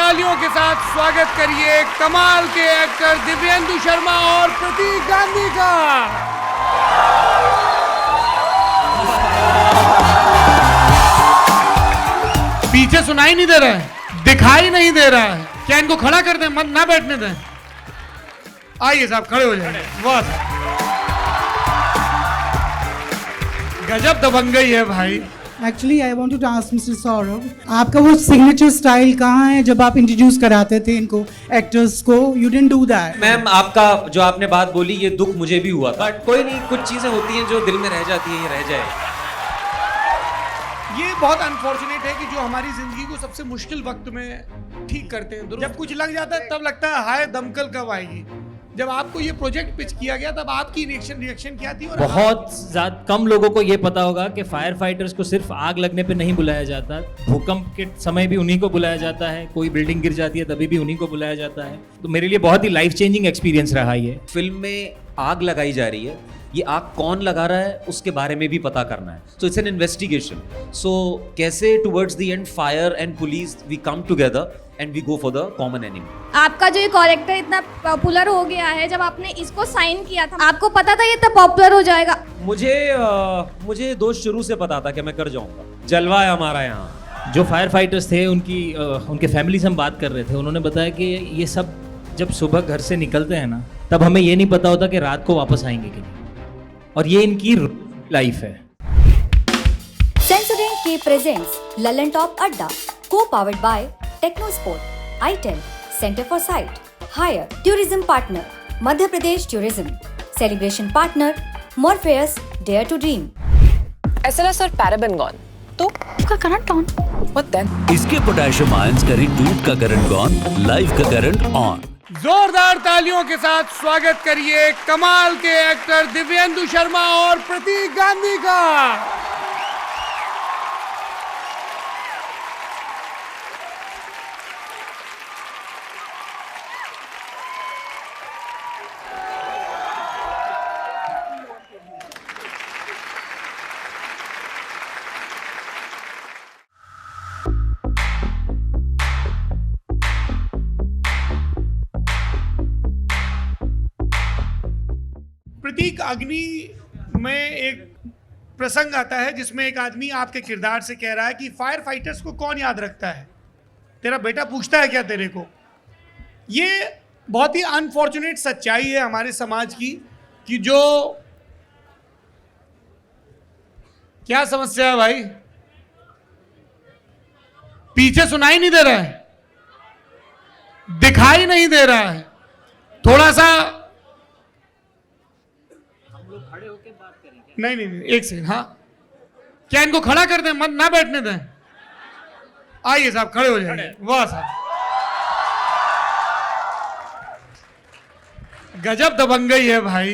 तालियों के साथ स्वागत करिए कमाल के एक्टर दिव्येंदु शर्मा और प्रतीक गांधी का। पीछे सुनाई नहीं दे रहा है, दिखाई नहीं दे रहा है, क्या इनको खड़ा कर दें, मत ना बैठने दें। आइए साहब खड़े हो जाइए। वाह गजब दबंगई है भाई। Actually I want to ask mister Saurabh, आपका वो सिग्नेचर स्टाइल कहाँ है जब आप इंट्रोड्यूस कराते थे इनको एक्टर्स को? You didn't do that. Ma'am आपका जो आपने बात बोली ये दुख मुझे भी हुआ था, बट कोई नहीं, कुछ चीजें होती हैं जो दिल में रह जाती है, ये रह जाए। ये बहुत अनफॉर्चुनेट है कि जो हमारी जिंदगी को सबसे मुश्किल वक्त में ठीक करते हैं, जब कुछ लग जाता है तब लगता है हाय दमकल कब आएगी। जब आपको ये प्रोजेक्ट पिच किया गया तब आपकी रिएक्शन क्या थी? और बहुत ज्यादा कम लोगों को ये पता होगा कि फायर फाइटर्स को सिर्फ आग लगने पे नहीं बुलाया जाता, भूकंप के समय भी उन्हीं को बुलाया जाता है, कोई बिल्डिंग गिर जाती है तभी भी उन्हीं को बुलाया जाता है। तो मेरे लिए बहुत ही लाइफ चेंजिंग एक्सपीरियंस रहा ये। फिल्म में आग लगाई जा रही है, ये आग कौन लगा रहा है उसके बारे में भी पता करना है। So it's an investigation. So कैसे towards the end fire and police we come together and we go for the common enemy. आपका जो ये कैरेक्टर इतना पॉपुलर हो गया है, जब आपने इसको साइन किया था आपको पता था ये इतना पॉपुलर हो जाएगा? मुझे दोस्त शुरू से पता था कि मैं कर जाऊंगा। जलवा है हमारा यहाँ। जो फायर फाइटर्स थे उनके फैमिली से हम बात कर रहे थे, उन्होंने बताया कि ये सब जब सुबह घर से निकलते हैं ना, तब हमें ये नहीं पता होता कि रात को वापस आएंगे कि नहीं, और ये इनकी लाइफ है। सेंसोडेंट के प्रेजेंट्स ललन टॉप अड्डा, को powered by Technosport, itel, Centre for Sight, Haier, tourism partner, Madhya Pradesh tourism, celebration partner, Morpheus, dare to dream. SLS और पैराबेन गॉन, तो उसका करंट ऑन। What then? इसके पोटेशियम आयंस करें दूध का करंट ऑन, लाइफ का करंट ऑन। जोरदार तालियों के साथ स्वागत करिए कमाल के एक्टर दिव्येंदु शर्मा और प्रतीक गांधी का। प्रतीक, अग्नि में एक प्रसंग आता है जिसमें एक आदमी आपके किरदार से कह रहा है कि फायर फाइटर्स को कौन याद रखता है, तेरा बेटा पूछता है क्या तेरे को। ये बहुत ही अनफॉर्चुनेट सच्चाई है हमारे समाज की कि जो क्या समस्या है भाई, पीछे सुनाई नहीं दे रहा है, दिखाई नहीं दे रहा है, थोड़ा सा नहीं, एक सेकंड। हाँ, क्या इनको खड़ा कर दें, मत ना बैठने दें। आइए साहब खड़े हो जाइए। वाह साहब गजब दबंगई है भाई।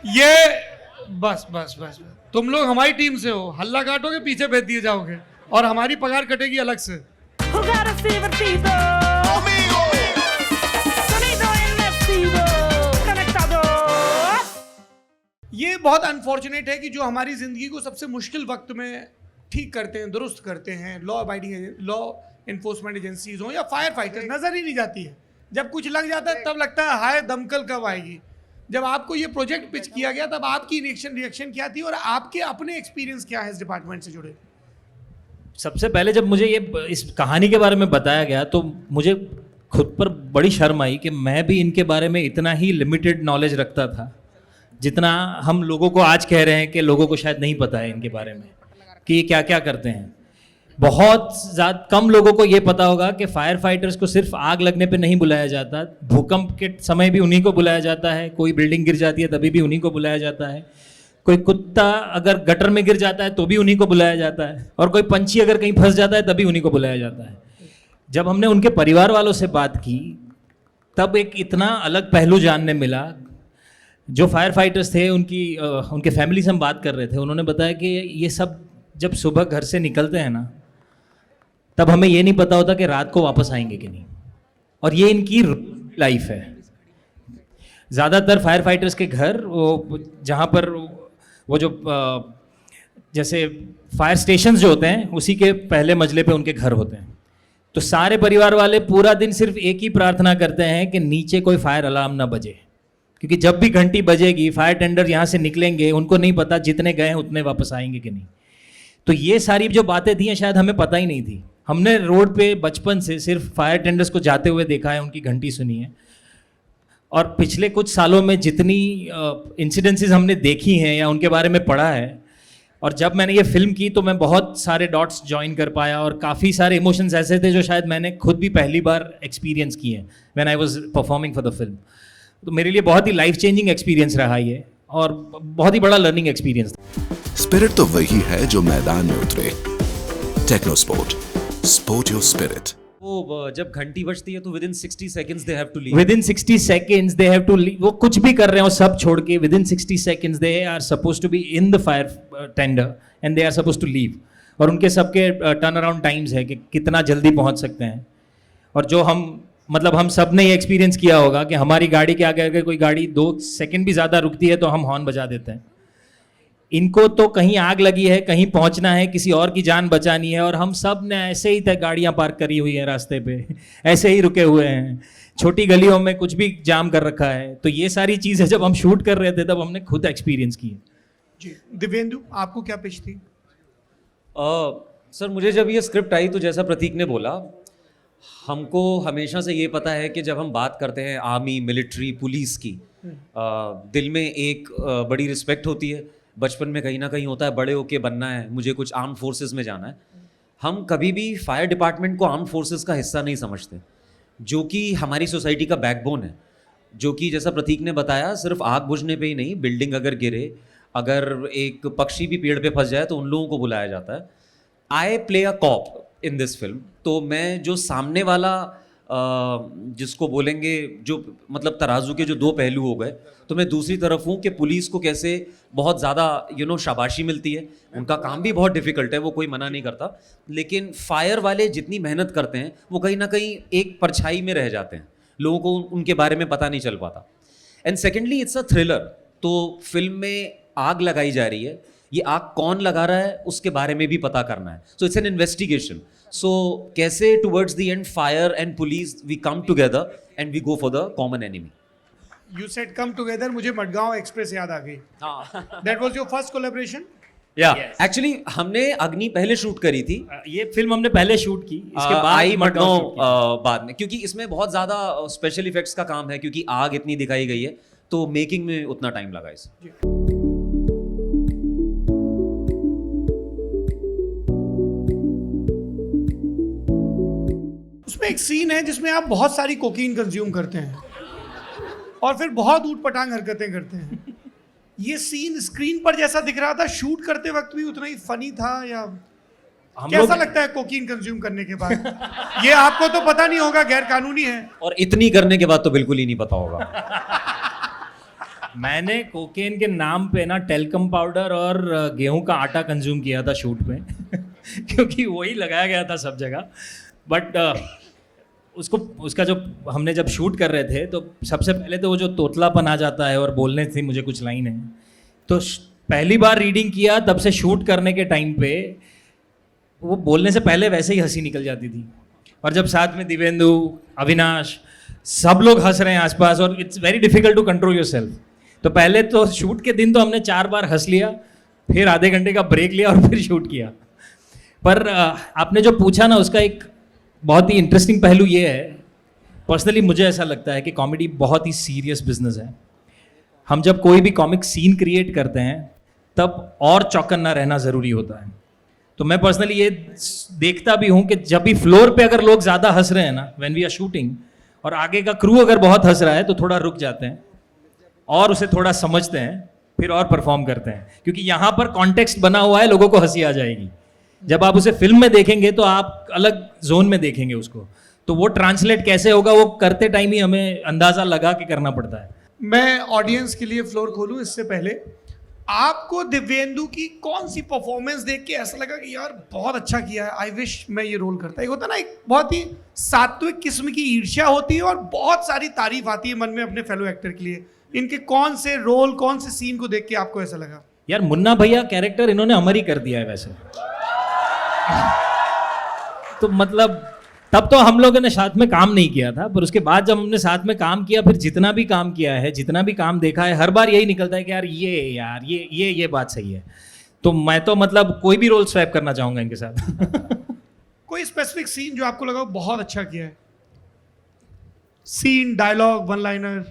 ये बस बस बस तुम लोग हमारी टीम से हो, हल्ला काटोगे पीछे भेज दिए जाओगे और हमारी पगार कटेगी अलग से। ये बहुत अनफॉर्चुनेट है कि जो हमारी जिंदगी को सबसे मुश्किल वक्त में ठीक करते हैं, दुरुस्त करते हैं, लॉ एनफोर्समेंट एजेंसीज हो या फायर फाइटर्स, नजर ही नहीं जाती है। जब कुछ लग जाता है तब लगता है हाय दमकल कब आएगी। जब आपको ये प्रोजेक्ट पिच किया गया तब आपकी रिएक्शन क्या थी और आपके अपने एक्सपीरियंस क्या है इस डिपार्टमेंट से जुड़े? सबसे पहले जब मुझे ये इस कहानी के बारे में बताया गया तो मुझे खुद पर बड़ी शर्म आई कि मैं भी इनके बारे में इतना ही लिमिटेड नॉलेज रखता था जितना हम लोगों को आज कह रहे हैं कि लोगों को शायद नहीं पता है इनके बारे में कि ये क्या क्या करते हैं। बहुत ज़्यादा कम लोगों को ये पता होगा कि फायर फाइटर्स को सिर्फ आग लगने पे नहीं बुलाया जाता, भूकंप के समय भी उन्हीं को बुलाया जाता है, कोई बिल्डिंग गिर जाती है तभी भी उन्हीं को बुलाया जाता है, कोई कुत्ता अगर गटर में गिर जाता है तो भी उन्हीं को बुलाया जाता है, और कोई पंछी अगर कहीं फंस जाता है तभी उन्हीं को बुलाया जाता है। जब हमने उनके परिवार वालों से बात की तब एक इतना अलग पहलू जानने मिला। जो फायर फाइटर्स थे उनके फैमिली से हम बात कर रहे थे, उन्होंने बताया कि ये सब जब सुबह घर से निकलते हैं ना, तब हमें ये नहीं पता होता कि रात को वापस आएंगे कि नहीं, और ये इनकी लाइफ है। ज़्यादातर फायर फाइटर्स के घर जहाँ पर वो जो जैसे फायर स्टेशन जो होते हैं उसी के पहले मंजिले पे उनके घर होते हैं, तो सारे परिवार वाले पूरा दिन सिर्फ एक ही प्रार्थना करते हैं कि नीचे कोई फायर अलार्म ना बजे, क्योंकि जब भी घंटी बजेगी फायर टेंडर यहाँ से निकलेंगे, उनको नहीं पता जितने गए हैं उतने वापस आएंगे कि नहीं। तो ये सारी जो बातें थी शायद हमें पता ही नहीं थी। हमने रोड पे बचपन से सिर्फ फायर टेंडर्स को जाते हुए देखा है, उनकी घंटी सुनी है, और पिछले कुछ सालों में जितनी इंसिडेंसेस हमने देखी हैं या उनके बारे में पढ़ा है, और जब मैंने ये फिल्म की तो मैं बहुत सारे डॉट्स ज्वाइन कर पाया, और काफ़ी सारे इमोशंस ऐसे थे जो शायद मैंने खुद भी पहली बार एक्सपीरियंस किए हैं when I was performing for the film. तो मेरे लिए बहुत ही लाइफ चेंजिंग एक्सपीरियंस रहा ये, और बहुत ही बड़ा लर्निंग एक्सपीरियंस था। स्पिरिट तो वही है जो मैदान में उतरे। Techno sport, sport your spirit. वो जब घंटी बजती है तो within 60 seconds they have to leave. Within 60 seconds they have to leave. वो कुछ भी कर रहे हो सब छोड़ के within 60 seconds they are suppose to be in the fire tender and they are suppose to leave. और उनके सबके टर्न अराउंड टाइम्स है कि कितना जल्दी पहुंच सकते हैं। और जो हम सब ने ये एक्सपीरियंस किया होगा कि हमारी गाड़ी के आगे अगर कोई गाड़ी 2 सेकंड भी ज़्यादा रुकती है तो हम हॉर्न बजा देते हैं। इनको तो कहीं आग लगी है, कहीं पहुंचना है, किसी और की जान बचानी है, और हम सब ने ऐसे ही गाड़ियां पार्क करी हुई हैं रास्ते पे, ऐसे ही रुके हुए हैं, छोटी गलियों में कुछ भी जाम कर रखा है। तो ये सारी चीज़ें जब हम शूट कर रहे थे तब हमने खुद एक्सपीरियंस की है। जी दिव्येंदु, आपको क्या पिच थी? सर मुझे जब ये स्क्रिप्ट आई तो जैसा प्रतीक ने बोला, हमको हमेशा से ये पता है कि जब हम बात करते हैं आर्मी, मिलिट्री, पुलिस की, दिल में एक बड़ी रिस्पेक्ट होती है। बचपन में कहीं ना कहीं होता है बड़े होके बनना है, मुझे कुछ आर्म फोर्सेस में जाना है। हम कभी भी फायर डिपार्टमेंट को आर्म फोर्सेस का हिस्सा नहीं समझते, जो कि हमारी सोसाइटी का बैकबोन है। जो कि जैसा प्रतीक ने बताया, सिर्फ आग बुझने पे ही नहीं, बिल्डिंग अगर गिरे, अगर एक पक्षी भी पेड़ पे फंस जाए तो उन लोगों को बुलाया जाता है। I play a cop in this film. तो मैं जो सामने वाला जिसको बोलेंगे, जो मतलब तराजू के जो 2 पहलू हो गए, तो मैं दूसरी तरफ हूँ कि पुलिस को कैसे बहुत ज़्यादा शाबाशी मिलती है। उनका काम भी बहुत डिफ़िकल्ट है, वो कोई मना नहीं करता, लेकिन फायर वाले जितनी मेहनत करते हैं वो कहीं ना कहीं एक परछाई में रह जाते हैं, लोगों को उनके बारे में पता नहीं चल पाता। And secondly it's a thriller. तो फिल्म में आग लगाई जा रही है, ये आग कौन लगा रहा है उसके बारे में भी पता करना है। So it's an investigation. So कैसे towards the end fire and police we come together and we go for the common enemy. You said come together, मुझे मडगांव एक्सप्रेस याद आ गई। That was your first collaboration? या एक्चुअली हमने अग्नि पहले shoot करी थी। ये फिल्म हमने पहले शूट की, इसके बाद आई मडगांव बाद में, क्योंकि इसमें बहुत ज़्यादा स्पेशल इफेक्ट्स का काम है, क्योंकि आग इतनी दिखाई गई है, तो मेकिंग में उतना टाइम लगा इसे। उसमें एक सीन है जिसमें आप बहुत सारी कोकीन कंज्यूम करते हैं और फिर बहुत ऊट पटांग हरकतें करते हैं। ये सीन स्क्रीन पर जैसा दिख रहा था, शूट करते वक्त भी उतना ही फनी था, या कैसा लगता है कोकीन कंज्यूम करने के बाद? ये आपको तो पता नहीं होगा, गैर कानूनी है, और इतनी करने के बाद तो बिल्कुल ही नहीं पता होगा। मैंने कोकेन के नाम पे ना टेल्कम पाउडर और गेहूं का आटा कंज्यूम किया था शूट पे क्योंकि वही लगाया गया था सब जगह। बट उसका जो हमने जब शूट कर रहे थे तो सबसे पहले तो वो जो तोतलापन आ जाता है और बोलने से मुझे कुछ लाइन है, तो पहली बार रीडिंग किया, तब से शूट करने के टाइम पे वो बोलने से पहले वैसे ही हंसी निकल जाती थी। और जब साथ में दिव्येंदु, अविनाश, सब लोग हंस रहे हैं आसपास, और it's very difficult to control yourself. तो पहले तो शूट के दिन तो हमने 4 बार हंस लिया, फिर आधे घंटे का ब्रेक लिया और फिर शूट किया। पर आपने जो पूछा ना, उसका एक बहुत ही इंटरेस्टिंग पहलू ये है, पर्सनली मुझे ऐसा लगता है कि कॉमेडी बहुत ही सीरियस बिजनेस है। हम जब कोई भी कॉमिक सीन क्रिएट करते हैं तब और चौकन्ना रहना ज़रूरी होता है। तो मैं पर्सनली ये देखता भी हूँ कि जब भी फ्लोर पे अगर लोग ज़्यादा हंस रहे हैं ना, व्हेन वी आर शूटिंग, और आगे का क्रू अगर बहुत हंस रहा है, तो थोड़ा रुक जाते हैं और उसे थोड़ा समझते हैं, फिर और परफॉर्म करते हैं, क्योंकि यहाँ पर कॉन्टेक्स्ट बना हुआ है, लोगों को हंसी आ जाएगी। जब आप उसे फिल्म में देखेंगे तो आप अलग जोन में देखेंगे उसको, तो वो ट्रांसलेट कैसे होगा वो करते टाइम ही हमें अंदाजा लगा के करना पड़ता है। मैं ऑडियंस के लिए फ्लोर खोलूं इससे पहले, आपको दिव्येंदु की कौन सी परफॉर्मेंस देख के ऐसा लगा कि यार बहुत अच्छा किया है, आई विश मैं ये रोल करता? एक होता ना, एक बहुत ही सात्विक किस्म की ईर्ष्या होती है और बहुत सारी तारीफ आती है मन में अपने फेलो एक्टर के लिए। इनके कौन से रोल, कौन से सीन को देख के आपको ऐसा लगा? यार मुन्ना भैया कैरेक्टर इन्होंने अमर ही कर दिया है वैसे। तो मतलब तब तो हम लोगों ने साथ में काम नहीं किया था, पर उसके बाद जब हमने साथ में काम किया, फिर जितना भी काम किया है, जितना भी काम देखा है, हर बार यही निकलता है कि यार ये बात सही है। तो मैं तो मतलब कोई भी रोल स्वैप करना चाहूंगा इनके साथ। कोई स्पेसिफिक सीन जो आपको लगा बहुत अच्छा किया है? Scene, dialogue, one liner?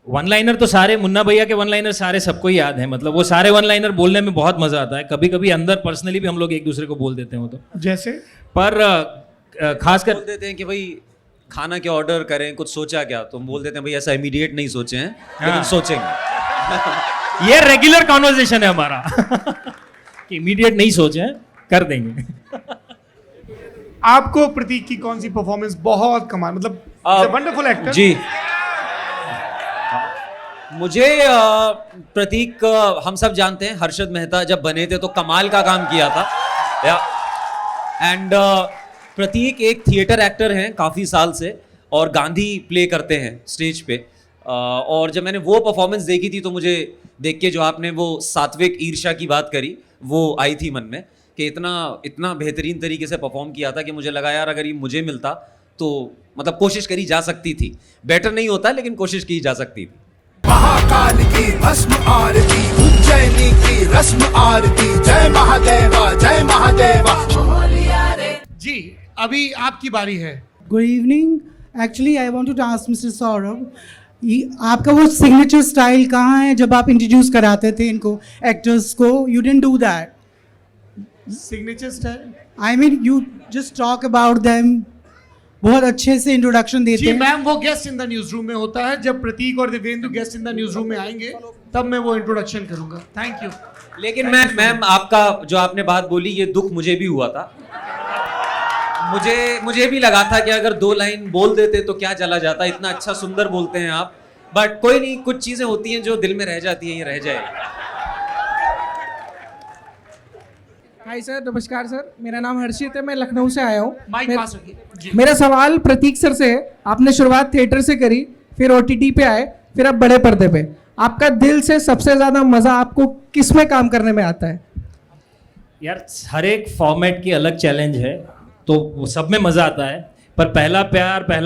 One liner तो सारे मुन्ना भैया के वन लाइनर सारे सबको ही याद है, मतलब वो सारे वन लाइनर बोलने में बहुत मजा आता है। कभी कभी अंदर पर्सनली भी हम लोग एक दूसरे को बोल देते हैं वो तो, जैसे पर खासकर बोल देते हैं कि भाई खाना क्या ऑर्डर करें, कुछ सोचा क्या? तो हम बोल देते हैं भाई ऐसा इमीडिएट नहीं सोचे हैं, लेकिन सोचेंगे। ये रेगुलर कॉन्वर्जेशन है हमारा कि इमीडिएट नहीं सोचे हैं, कर देंगे। आपको प्रतीक की कौन सी परफॉर्मेंस बहुत कमाल, मतलब वंडरफुल एक्टर? जी, मुझे प्रतीक, हम सब जानते हैं हर्षद मेहता जब बने थे तो कमाल का काम किया था। एंड प्रतीक एक थिएटर एक्टर हैं काफ़ी साल से, और गांधी प्ले करते हैं स्टेज पे। और जब मैंने वो परफॉर्मेंस देखी थी तो मुझे देख के जो आपने वो सात्विक ईर्ष्या की बात करी वो आई थी मन में, कि इतना बेहतरीन तरीके से परफॉर्म किया था कि मुझे लगा यार अगर ये मुझे मिलता तो मतलब कोशिश करी जा सकती थी। बेटर नहीं होता लेकिन कोशिश की जा सकती थी। महाकाल की भस्म आरती, उज्जैनी की रस्म आरती, जय महादेवा जय महादेवा। जी, अभी आपकी बारी है। Good evening. Actually I want to ask mister Saurabh, आपका वो सिग्नेचर स्टाइल कहाँ है जब आप इंट्रोड्यूस कराते थे इनको एक्टर्स को? You didn't do that. Signature style? I mean you just talk about them, बहुत अच्छे से इंट्रोडक्शन देते जी हैं। मैम, वो guest in the news room में होता है। जब प्रतीक और Divyendu guest in the news room में आएंगे तब मैं वो इंट्रोडक्शन करूंगा। Thank you. लेकिन मैम आपका जो आपने बात बोली ये दुख मुझे भी हुआ था। मुझे भी लगा था कि अगर 2 लाइन बोल देते तो क्या चला जाता, इतना अच्छा सुंदर बोलते हैं आप। बट कोई नहीं, कुछ चीजें होती हैं जो दिल में रह जाती हैं, ये रह जाएगी। हाय सर, नमस्कार सर, मेरा नाम हर्षित है, मैं लखनऊ से आया हूँ। माइक पास रखिए। मेरा सवाल प्रतीक सर से है। आपने शुरुआत थिएटर से करी, फिर OTT पे आए, फिर अब बड़े पर्दे पे। आपका दिल से सबसे ज्यादा मजा आपको किस में काम करने में आता है? यार हर एक फॉर्मेट की अलग चैलेंज है, तो वो सब में मजा आता है, पर पहला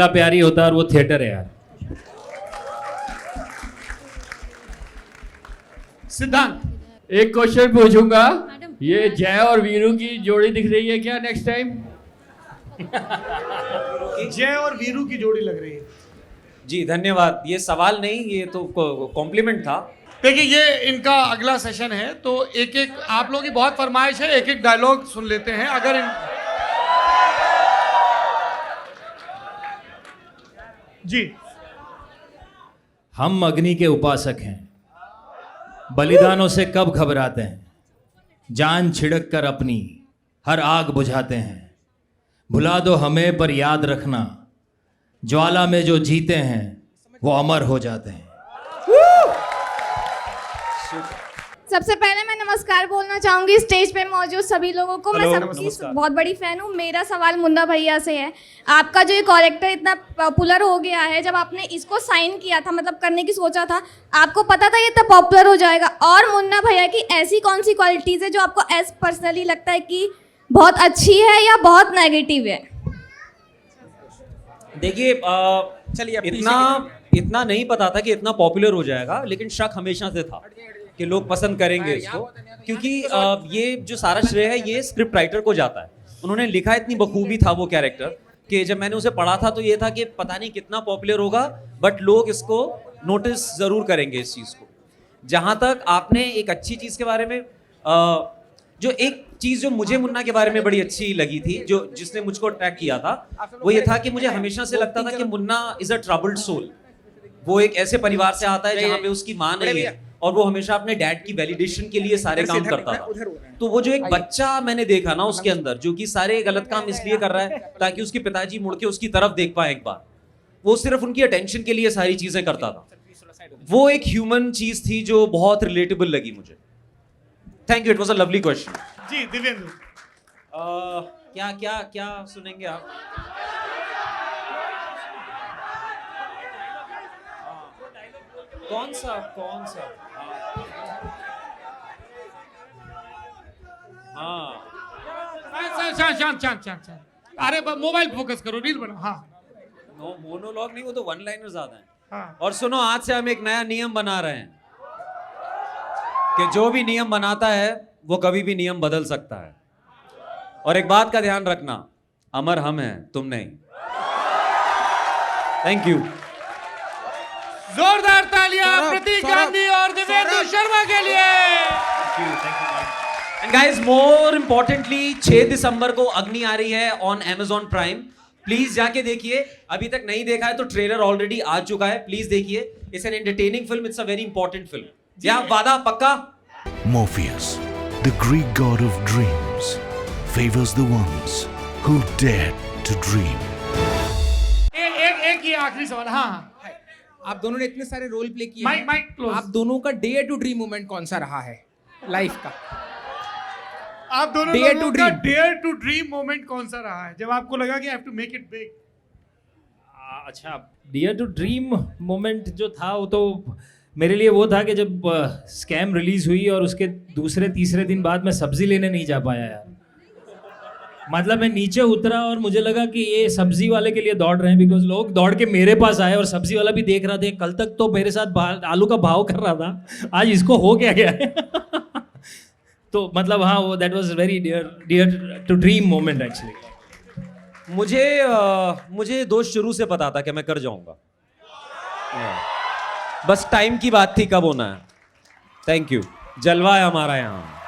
प्यार ही होता है, और वो थिएटर है यार। सिद्धांत, एक क्वेश्चन पूछूंगा, ये जय और वीरू की जोड़ी दिख रही है क्या नेक्स्ट टाइम? जय और वीरू की जोड़ी लग रही है। जी धन्यवाद। ये सवाल नहीं, ये तो कॉम्प्लीमेंट था। देखिए, ये इनका अगला सेशन है, तो एक एक आप लोगों की बहुत फरमाइश है, एक एक डायलॉग सुन लेते हैं। अगर जी, हम अग्नि के उपासक हैं, बलिदानों से कब घबराते हैं, जान छिड़क कर अपनी हर आग बुझाते हैं। भुला दो हमें पर याद रखना, ज्वाला में जो जीते हैं वो अमर हो जाते हैं। सबसे पहले मैं नमस्कार बोलना चाहूंगी स्टेज पे मौजूद सभी लोगों को। मैं सबकी बहुत बड़ी फैन हूँ। मेरा सवाल मुन्ना भैया से है। आपका जो ये कैरेक्टर इतना पॉपुलर हो गया है, जब आपने इसको साइन किया था, मतलब करने की सोचा था, आपको पता था ये इतना पॉपुलर हो जाएगा? और मुन्ना भैया की ऐसी कौन सी क्वालिटीज़ है जो आपको एज पर्सनली लगता है कि बहुत अच्छी है या बहुत नेगेटिव है? देखिए, चलिए, इतना नहीं पता था कि इतना पॉपुलर हो जाएगा, लेकिन शक हमेशा से था कि लोग पसंद करेंगे इसको, क्योंकि ये जो सारा श्रेय है ये स्क्रिप्ट राइटर को जाता है। उन्होंने लिखा इतनी बखूबी था वो कैरेक्टर कि जब मैंने उसे पढ़ा था तो ये था कि पता नहीं कितना पॉपुलर होगा, बट लोग इसको नोटिस ज़रूर करेंगे इस चीज़ को। जहाँ तक आपने एक अच्छी चीज़ के बारे में, जो एक चीज़ जो मुझे मुन्ना के बारे में बड़ी अच्छी लगी थी, जो जिसने मुझको अट्रैक्ट किया था, वो ये था कि मुझे हमेशा से लगता था कि Munna is a troubled soul. वो एक ऐसे परिवार से आता है जहाँ पे उसकी माँ नहीं है, और वो हमेशा अपने डैड की वैलिडेशन के लिए सारे काम करता था। तो वो जो एक बच्चा मैंने देखा ना उसके अंदर, जो कि सारे गलत काम इसलिए कर रहा है ताकि उसके पिताजी मुड़ के उसकी तरफ देख पाए एक बार, वो सिर्फ उनकी अटेंशन के लिए सारी चीजें करता था। वो एक ह्यूमन चीज थी जो बहुत रिलेटेबल लगी मुझे। Thank you, it was a lovely question. जी दिव्येंदु, क्या क्या क्या सुनेंगे आप? कौन सा शांत शांत शांत शांत। अरे मोबाइल फोकस करो, रील बनाओ। हाँ मोनोलॉग नहीं, वो तो वन लाइनर ज्यादा है। हाँ। और सुनो, आज से हम एक नया नियम बना रहे हैं कि जो भी नियम बनाता है वो कभी भी नियम बदल सकता है। और एक बात का ध्यान रखना, अमर हम हैं, तुम नहीं। Thank you. जोरदार तालियां प्रतीक गांधी और देवेंद्र शर्मा के लिए। एंड गाइस, मोर इंपॉर्टेंटली 6 दिसंबर को अग्नि आ रही है ऑन Amazon प्राइम। प्लीज जाके देखिए, अभी तक नहीं देखा है तो ट्रेलर ऑलरेडी आ चुका है, प्लीज देखिए। It's an entertaining film, it's a very important film. या वादा पक्का? Morpheus, the Greek god of dreams, favors the ones who dare to dream. एक ही आखिरी सवाल। हाँ, आप दोनों ने इतने सारे रोल प्ले किए माइक माइक क्लोज। आप दोनों का डेयर टू ड्रीम मोमेंट कौन सा रहा है लाइफ का? आप दोनों Dare लोगों to का dream. Dare to dream moment कौन सा रहा है जब आपको लगा कि I have to make it big? अच्छा, डियर टू ड्रीम मोमेंट जो था वो तो मेरे लिए वो था कि जब स्कैम रिलीज हुई और उसके दूसरे तीसरे दिन बाद मैं सब्जी लेने नहीं जा पाया यार। मतलब मैं नीचे उतरा और मुझे लगा कि ये सब्जी वाले के लिए दौड़ रहे हैं, बिकॉज लोग दौड़ के मेरे पास आए और सब्जी वाला भी देख रहा था। कल तक तो मेरे साथ आलू का भाव कर रहा था, आज इसको हो क्या गया है। तो मतलब हाँ, वो that was very dear to dream moment actually. मुझे दोस्त शुरू से पता था कि मैं कर जाऊंगा, बस टाइम की बात थी कब होना है। थैंक यू, जलवा है हमारा यहाँ।